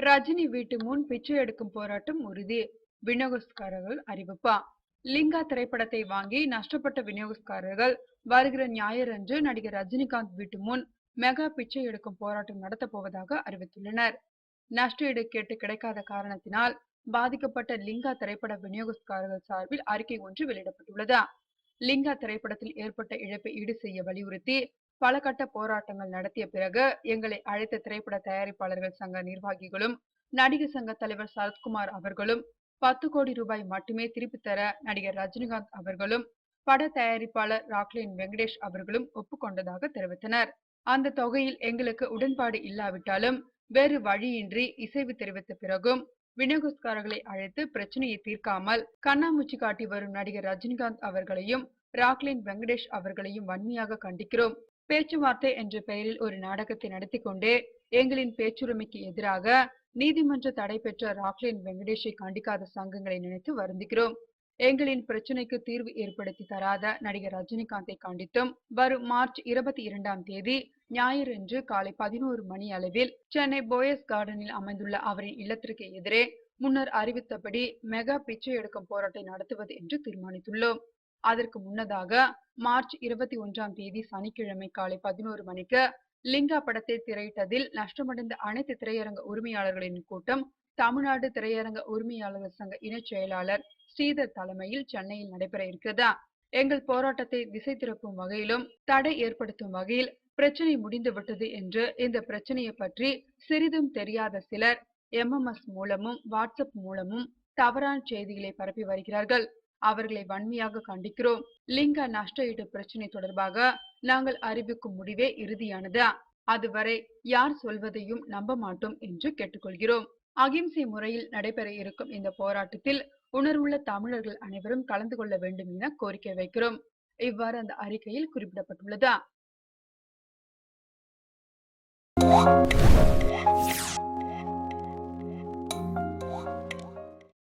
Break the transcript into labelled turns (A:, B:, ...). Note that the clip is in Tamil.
A: ரஜினி வீட்டு முன் பிச்சை எடுக்கும் போராட்டம் உறுதி. விநியோகஸ்தர்கள் அறிவிப்பா. லிங்கா திரைப்படத்தை வாங்கி நஷ்டப்பட்ட விநியோகஸ்தர்கள் வருகிற ஞாயிறன்று நடிகர் ரஜினிகாந்த் வீட்டு முன் மெகா பிச்சை எடுக்கும் போராட்டம் நடத்தப் போவதாக அறிவித்துள்ளனர். நஷ்ட ஈடு கேட்டு கிடைக்காத காரணத்தினால் பாதிக்கப்பட்ட லிங்கா திரைப்பட விநியோகஸ்தர்கள் சார்பில் அறிக்கை ஒன்று வெளியிடப்பட்டுள்ளது. லிங்கா திரைப்படத்தில் ஏற்பட்ட இழப்பை ஈடு செய்ய வலியுறுத்தி பல கட்ட போராட்டங்கள் நடத்திய பிறகு எங்களை அழைத்த திரைப்பட தயாரிப்பாளர்கள் சங்க நிர்வாகிகளும் நடிகர் சங்க தலைவர் சரத்குமார் அவர்களும் 10 கோடி ரூபாய் மட்டுமே திருப்பி தர நடிகர் ரஜினிகாந்த் அவர்களும் பட தயாரிப்பாளர் ராக்லைன் வெங்கடேஷ் அவர்களும் ஒப்புக்கொண்டதாக தெரிவித்தனர். அந்த தொகையில் எங்களுக்கு உடன்பாடு இல்லாவிட்டாலும் வேறு வழியின்றி இசைவு தெரிவித்த பிறகும் விநியோகஸ்தர்களை அழைத்து பிரச்சனையை தீர்க்காமல் கண்ணாமூச்சி காட்டி வரும் நடிகர் ரஜினிகாந்த் அவர்களையும் ராக்லைன் வெங்கடேஷ் அவர்களையும் வன்மையாக கண்டிக்கிறோம். பேச்சுவார்த்தை என்ற பெயரில் ஒரு நாடகத்தை நடத்தி கொண்டே எங்களின் பேச்சுரிமைக்கு எதிராக நீதிமன்ற தடை பெற்ற ராக்லைன் வெங்கடேஷை கண்டிக்காத சங்கங்களை நினைத்து வருந்துகிறோம். எங்களின் பிரச்சனைக்கு தீர்வு ஏற்படுத்தி தராத நடிகர் ரஜினிகாந்தை கண்டித்தும் வரும் மார்ச் 22ஆம் தேதி ஞாயிறன்று காலை 11 மணி அளவில் சென்னை போயஸ் கார்டனில் அமைந்துள்ள அவரின் இல்லத்திற்கு எதிரே முன்னர் அறிவித்தபடி மெகா பிச்சை எடுக்கும் போராட்டம் நடத்துவது என்று தீர்மானித்துள்ளோம். அதற்கு முன்னதாக மார்ச் 21ஆம் தேதி சனிக்கிழமை காலை 11 மணிக்கு லிங்கா படத்தை திரையிட்டதில் நஷ்டமடைந்த அனைத்து திரையரங்க உரிமையாளர்களின் கூட்டம் தமிழ்நாடு திரையரங்க உரிமையாளர்கள் சங்க இணைச் செயலாளர் ஸ்ரீதர் தலைமையில் சென்னையில் நடைபெற இருக்கிறது. எங்கள் போராட்டத்தை திசை திருப்பும் வகையிலும் தடை ஏற்படுத்தும் வகையில் பிரச்சனை முடிந்துவிட்டது என்று இந்த பிரச்சனையை பற்றி சிறிதும் தெரியாத சிலர் MMS மூலமும் வாட்ஸ்அப் மூலமும் தவறான செய்திகளை பரப்பி வருகிறார்கள். அவர்களை வன்மையாக கண்டிக்கிறோம். லிங்கா நஷ்ட ஈடு பிரச்சனை தொடர்பாக நாங்கள் அறிவிக்கும் முடிவே இறுதியானது. அதுவரை யார் சொல்வதையும் நம்ப மாட்டோம் என்று கேட்டுக்கொள்கிறோம். அகிம்சை முறையில் நடைபெற இருக்கும் இந்த போராட்டத்தில் உணர்வுள்ள தமிழர்கள் அனைவரும் கலந்து கொள்ள வேண்டும் என கோரிக்கை வைக்கிறோம். இவ்வாறு அந்த அறிக்கையில் குறிப்பிடப்பட்டுள்ளது.